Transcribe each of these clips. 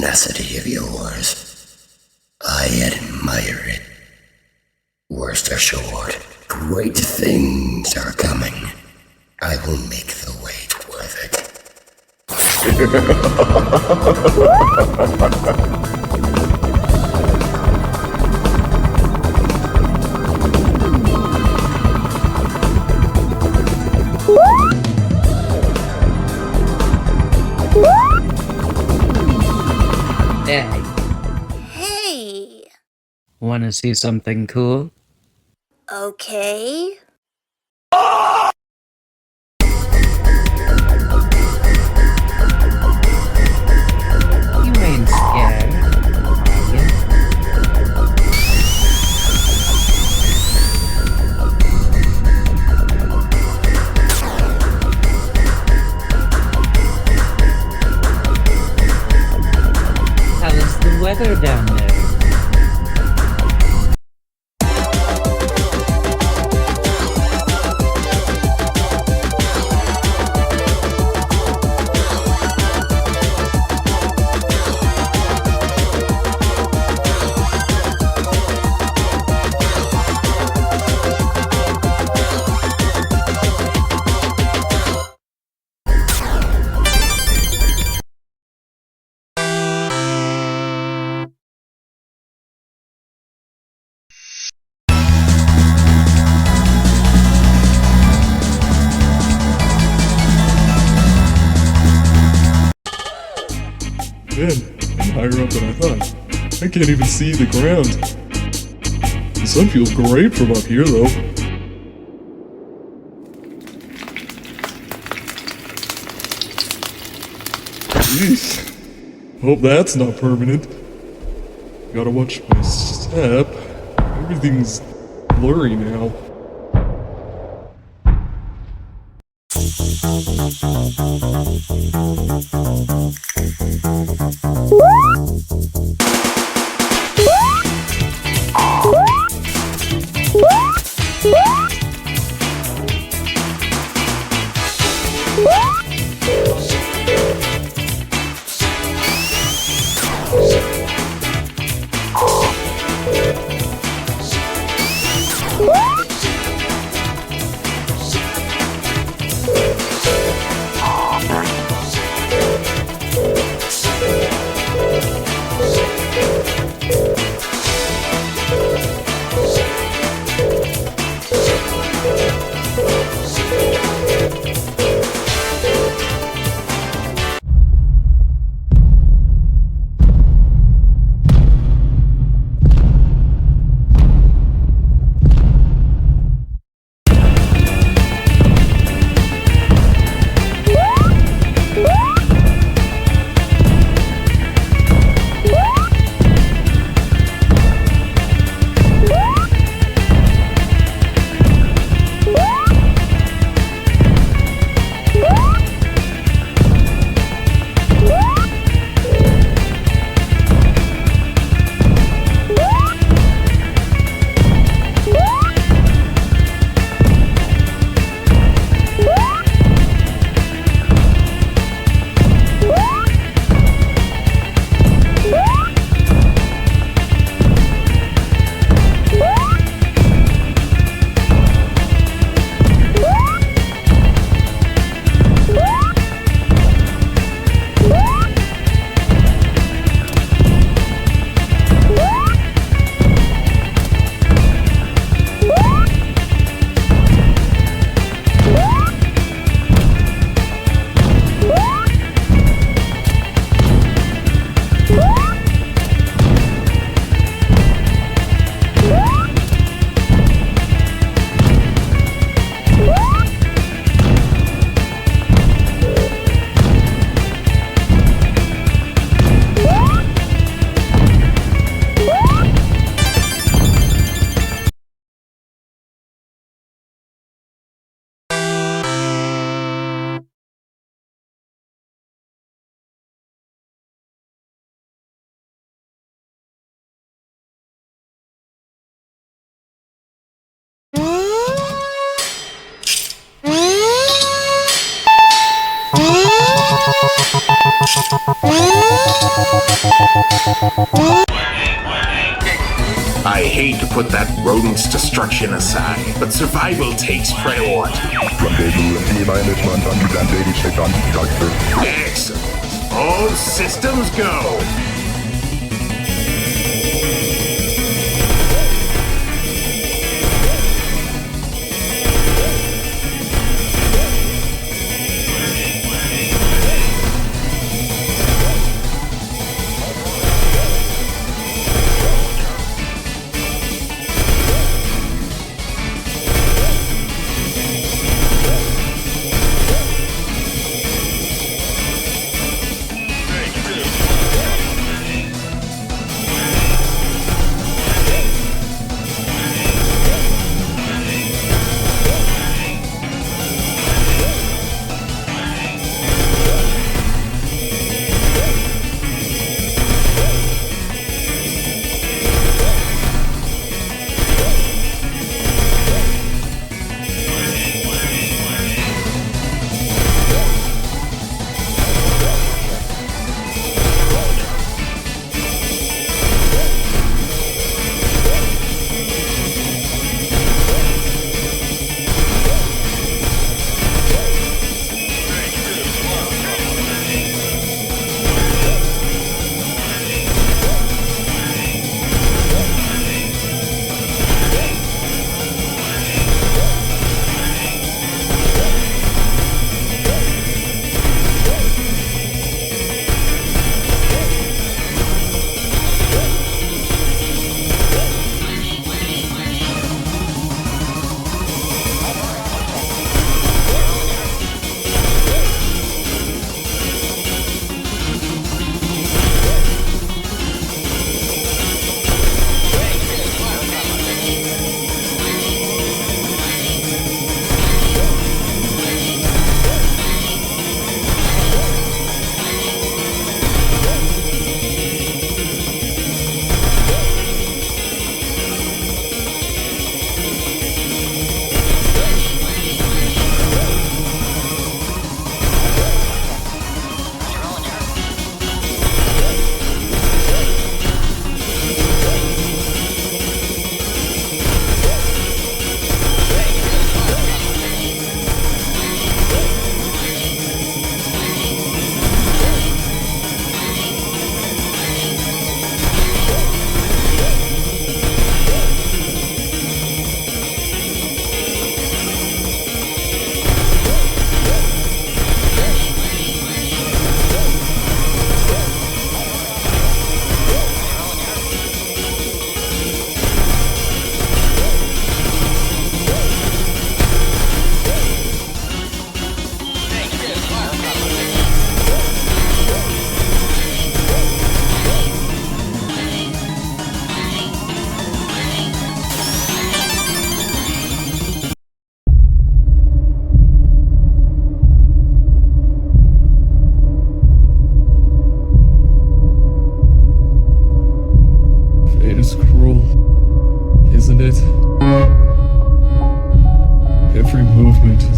tenacity of yours. I admire it. Rest assured, great things are coming. I will make the wait worth it. Hey, Hey. wanna see something cool? Okay. You ain't scared, are you? How is the weather down there? Man, I'm higher up than I thought. I can't even see the ground. The sun feels great from up here, though. Jeez. Hope that's not permanent. Gotta watch my step. Everything's blurry now. I hate to put that rodent's destruction aside, but survival takes priority. Excellent. All systems go.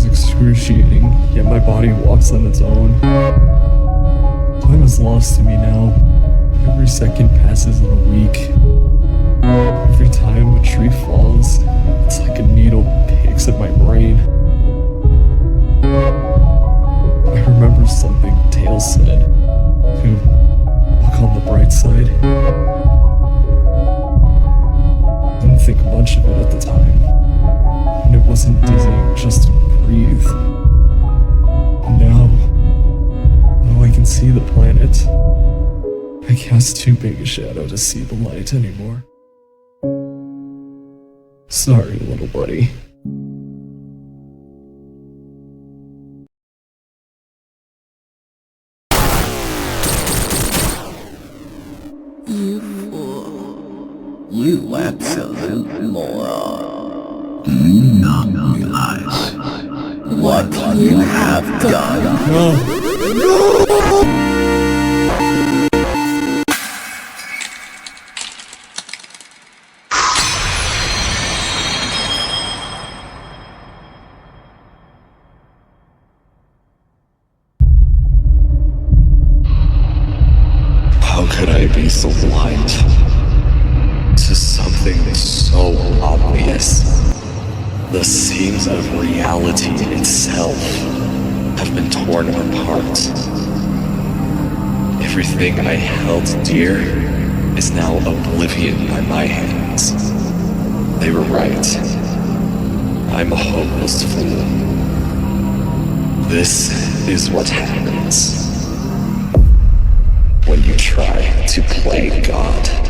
excruciating, yet my body walks on its own. Time is lost to me now. Every second passes in a week. Every time a tree falls, it's like a needle picks at my brain. I remember something Tails said, to look on the bright side. I didn't think much of it at the time, and it wasn't dizzying just to breathe. And now I can see the planet. I cast too big a shadow to see the light anymore. Sorry, little buddy. You fool. You absolute moron. Do you not realize what you have done? No! How can could I be so blind to something so obvious? The seams of reality itself have been torn apart. Everything I held dear is now oblivion by my hands. They were right. I'm a hopeless fool. This is what happens when you try to play God.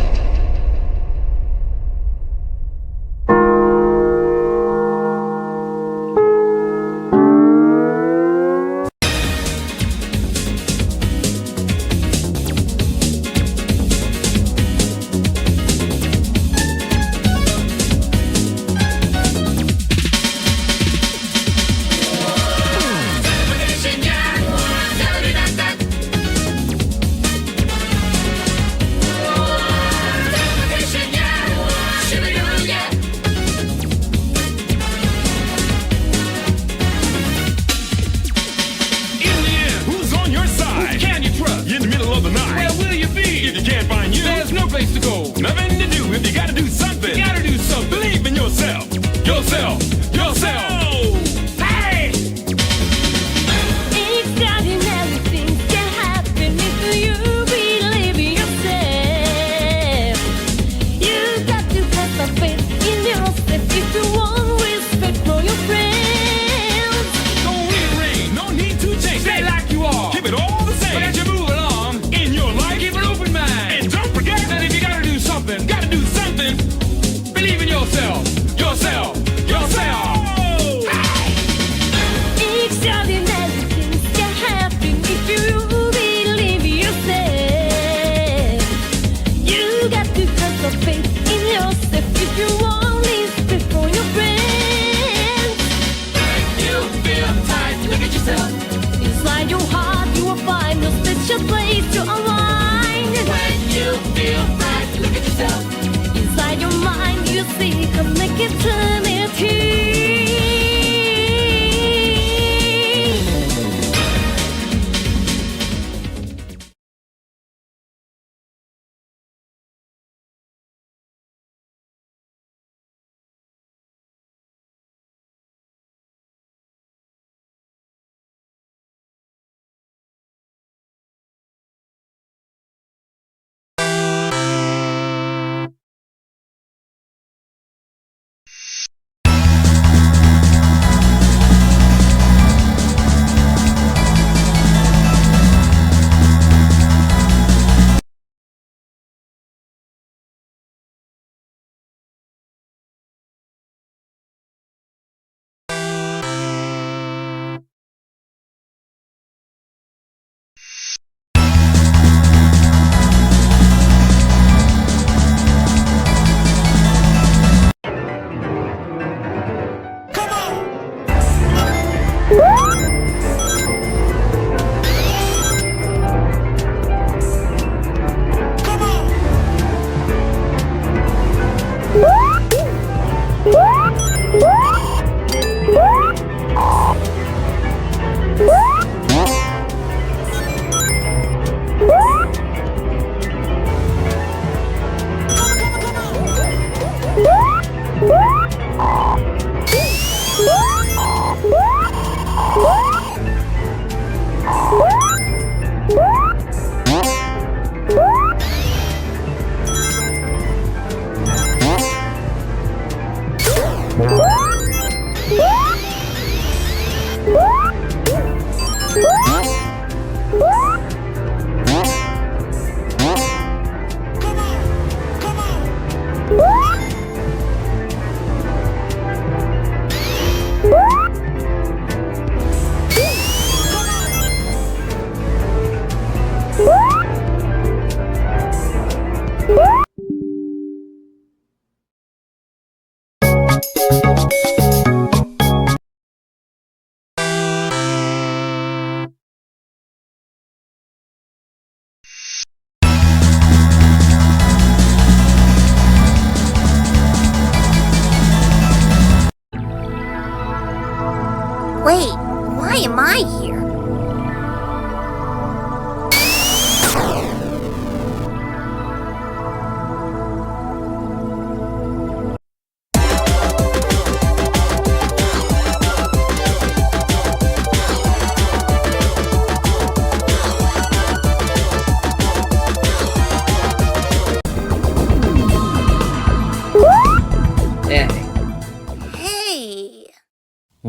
Wait, why am I here?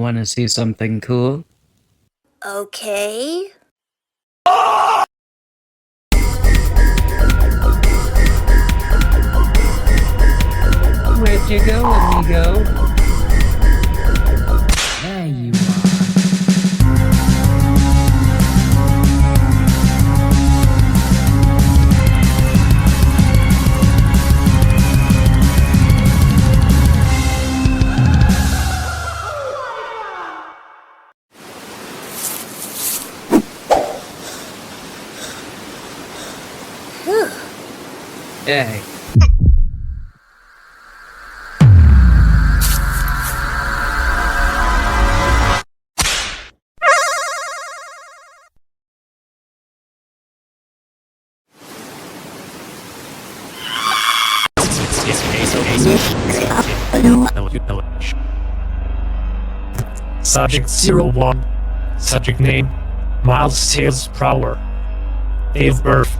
Wanna see something cool? Okay. Where'd you go, amigo? There you are. Hey. Subject 01. Subject name Miles Tails Prower. Date of birth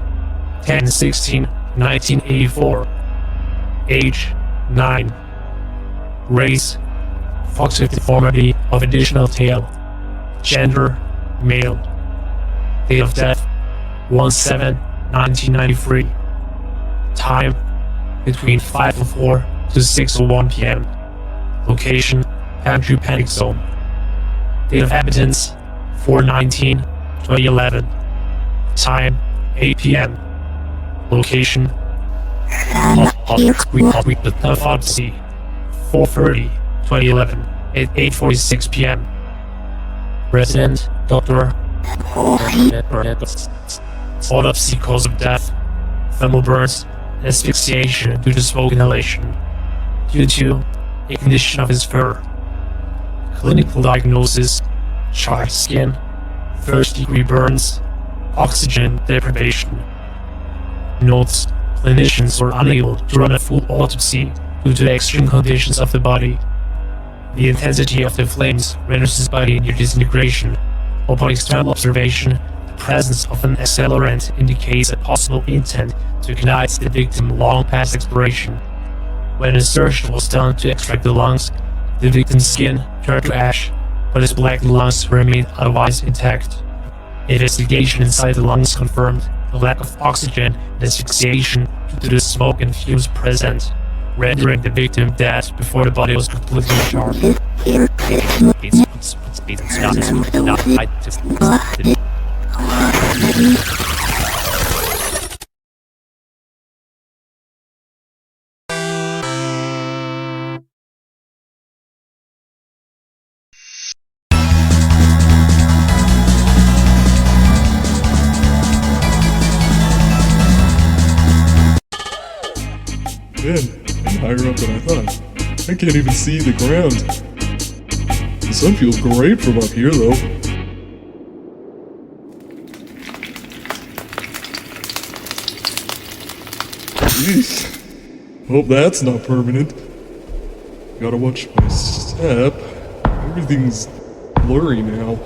10/16/1984. Age 9. Race fox with deformity of additional tail. Gender male. Date of death 1/7/1993. Time between 5:04 to 6:01 p.m. Location Pantry Panic Zone. Date of habitants 4/19/2011. Time 8 p.m. Location Autopsy 4/30/2011 at 8:46 p.m. Resident Dr. Autopsy cause of death thermal burns, asphyxiation due to smoke inhalation due to a condition of his fur. Clinical diagnosis: charred skin, first-degree burns, oxygen deprivation. Notes: clinicians were unable to run a full autopsy due to the extreme conditions of the body. The intensity of the flames renders his body near disintegration. Upon external observation, the presence of an accelerant indicates a possible intent to ignite the victim long past expiration. When a search was done to extract the lungs, the victim's skin turned to ash, but his black lungs remained otherwise intact. Investigation inside the lungs confirmed the lack of oxygen and asphyxiation due to the smoke and fumes present, rendering the victim dead before the body was completely charred. Man, I'm higher up than I thought. I can't even see the ground. The sun feels great from up here, though. Jeez. Hope that's not permanent. Gotta watch my step. Everything's blurry now.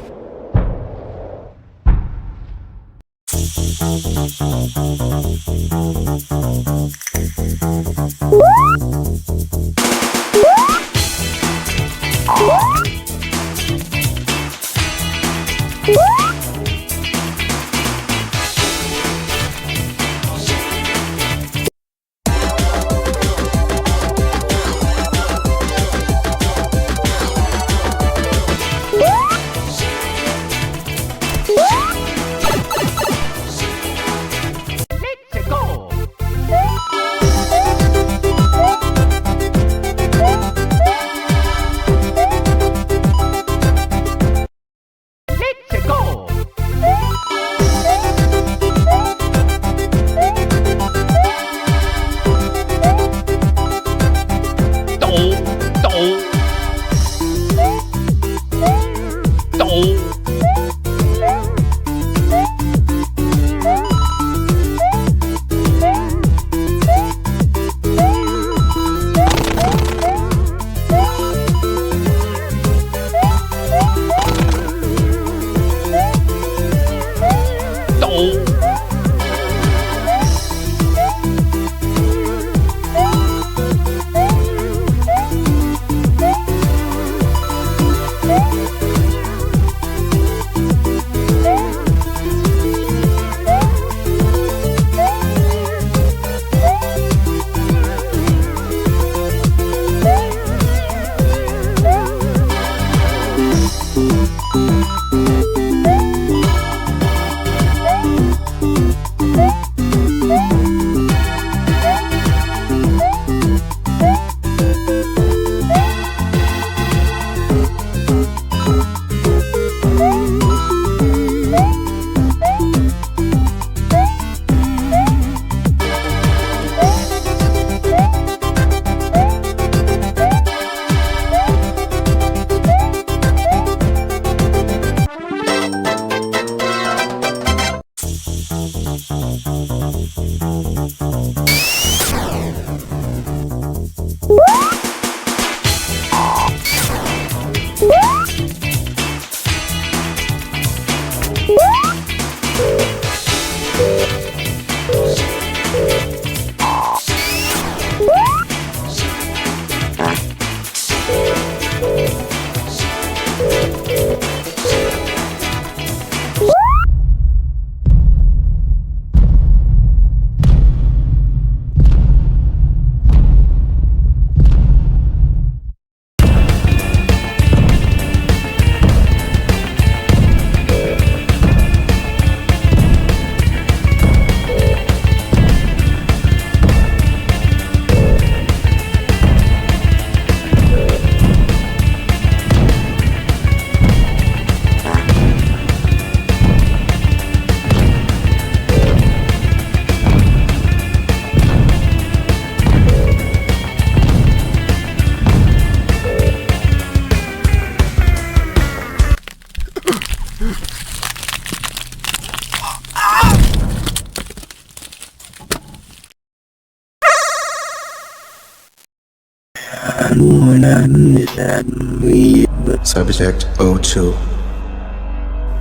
Subject O2.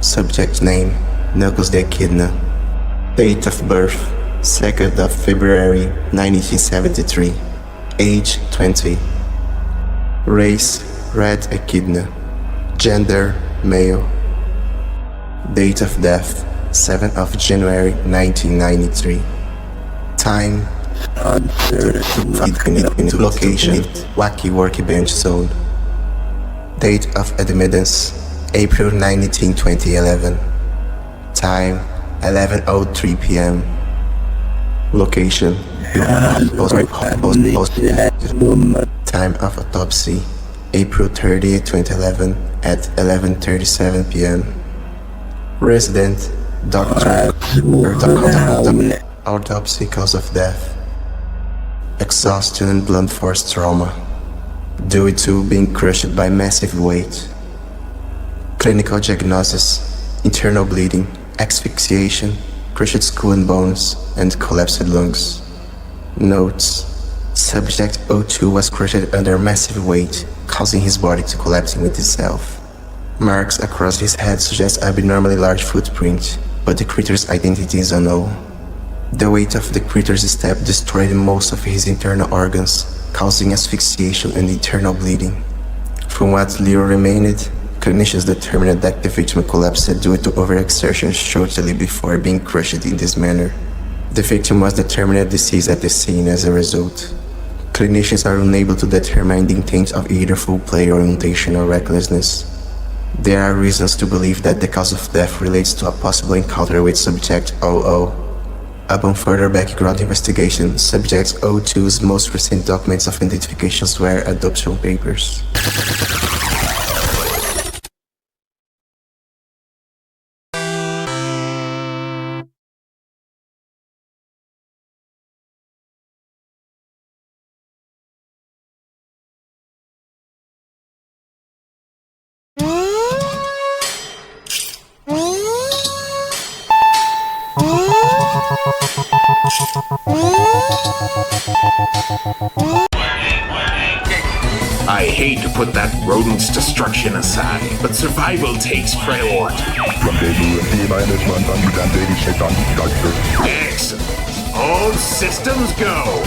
Subject name Knuckles the Echidna. Date of birth 2nd of February 1973. Age 20. Race Red Echidna. Gender male. Date of death 7th of January 1993. Time location Wacky Workbench Zone. Date of admittance April 19, 2011. Time 11:03 p.m. Location Time of autopsy April 30, 2011 at 11:37 p.m. Resident Doctor. Autopsy cause of death exhaustion and blunt force trauma due to being crushed by massive weight. Clinical diagnosis internal bleeding, asphyxiation, crushed skull and bones, and collapsed lungs. Notes: Subject O2 was crushed under massive weight, causing his body to collapse with itself. Marks across his head suggest abnormally large footprint, but the creature's identity is unknown. The weight of the creature's step destroyed most of his internal organs, causing asphyxiation and internal bleeding. From what little remained, clinicians determined that the victim collapsed due to overexertion shortly before being crushed in this manner. The victim was determined deceased at the scene as a result. Clinicians are unable to determine the intent of either foul play or intentional recklessness. There are reasons to believe that the cause of death relates to a possible encounter with Subject OO. Upon further background investigation, Subject O2's most recent documents of identifications were adoption papers. I hate to put that rodent's destruction aside, but survival takes priority. Excellent. All systems go.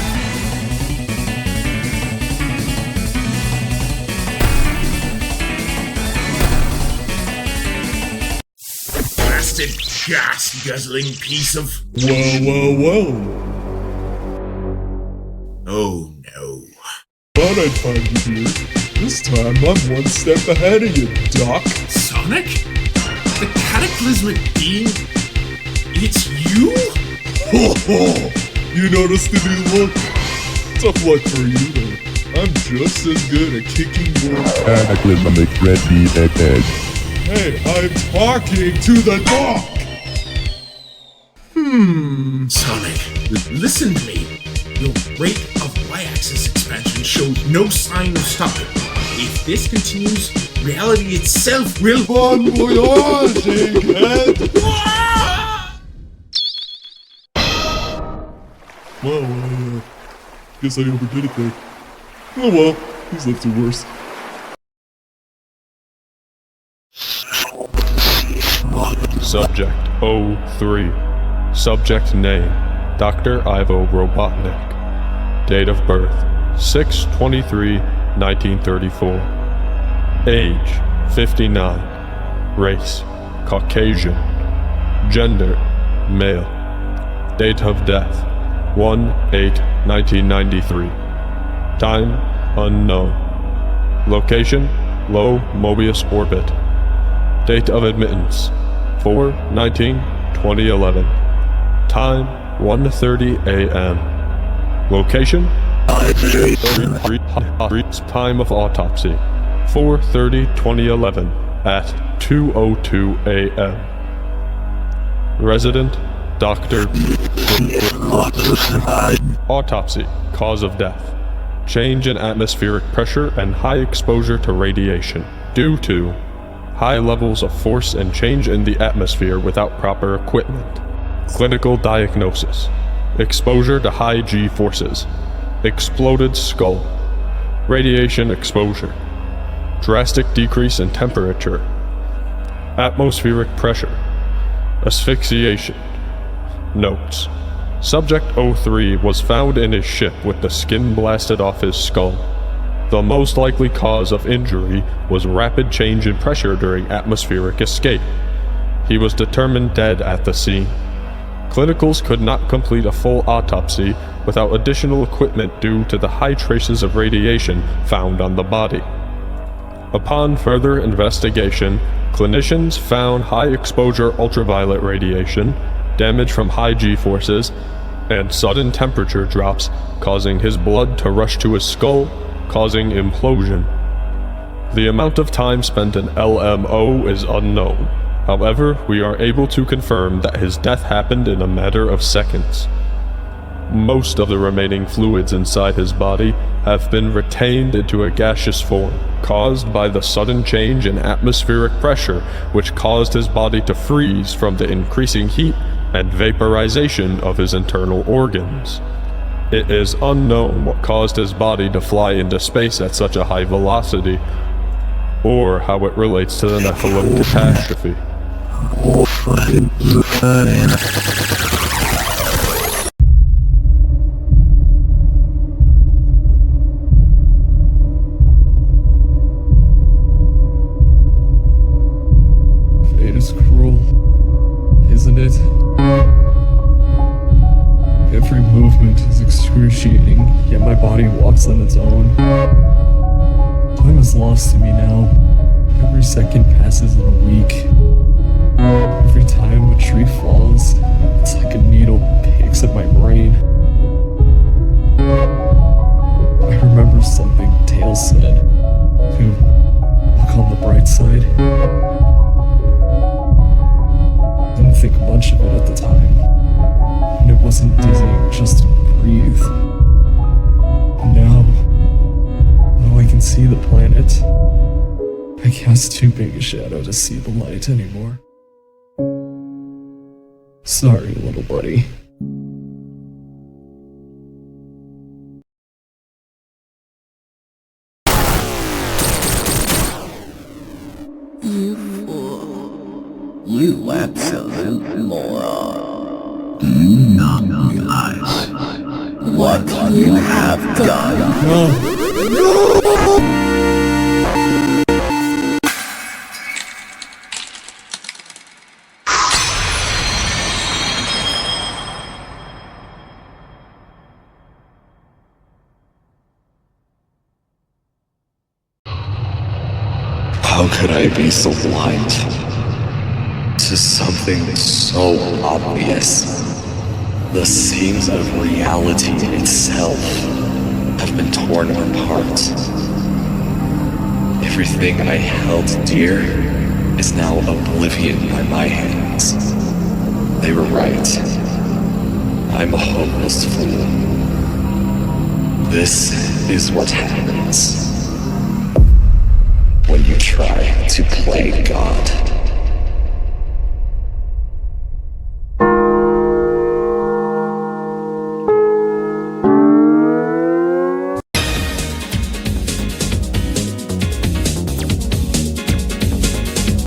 Blasted gas-guzzling piece of... Whoa. Oh no. Thought I'd find you here. This time I'm one step ahead of you, Doc. Sonic? The cataclysmic being? It's you? Ho ho! You noticed the new look? Tough luck for you though. I'm just as good at kicking your Cataclysmic red bead head. Hey, I'm talking to the doc! Sonic, listen to me. Your rate of y-axis expansion shows no sign of stopping. If this continues, reality itself will... Bon voyage, egghead! Well, guess I overdid it there. Oh well, he's lived through worse. Subject 03. Subject name Dr. Ivo Robotnik. Date of birth 6/23/1934. Age 59. Race Caucasian. Gender male. Date of death 1/8/1993. Time unknown. Location low Mobius orbit. Date of admittance 4/19/2011. Time 1:30 a.m. Location time of autopsy 4/30/2011 at 2:02 a.m. Resident Dr. Autopsy cause of death change in atmospheric pressure and high exposure to radiation due to high levels of force and change in the atmosphere without proper equipment. Clinical diagnosis: exposure to high G forces, exploded skull, radiation exposure, drastic decrease in temperature, atmospheric pressure, asphyxiation. Notes: Subject 03 was found in his ship with the skin blasted off his skull. The most likely cause of injury was rapid change in pressure during atmospheric escape. He was determined dead at the scene. Clinicals could not complete a full autopsy without additional equipment due to the high traces of radiation found on the body. Upon further investigation, clinicians found high-exposure ultraviolet radiation, damage from high G-forces, and sudden temperature drops causing his blood to rush to his skull, causing implosion. The amount of time spent in LMO is unknown. However, we are able to confirm that his death happened in a matter of seconds. Most of the remaining fluids inside his body have been retained into a gaseous form, caused by the sudden change in atmospheric pressure which caused his body to freeze from the increasing heat and vaporization of his internal organs. It is unknown what caused his body to fly into space at such a high velocity, or how it relates to the Nephilim catastrophe. Fate is cruel, isn't it? Every movement is excruciating, yet my body walks on its own. Time is lost to me now. Every second passes in a week. Every time a tree falls, it's like a needle picks at my brain. I remember something Tail said, to look on the bright side. Didn't think much of it at the time, and it wasn't dizzying just to breathe. And now I can see the planet. I cast too big a shadow to see the light anymore. Sorry, little buddy. You fool. You absolute moron. Do you not realize what you have done? No! How could I be so blind to something so obvious? The seams of reality itself have been torn apart. Everything I held dear is now oblivion by my hands. They were right. I'm a hopeless fool. This is what happens when you try to play God.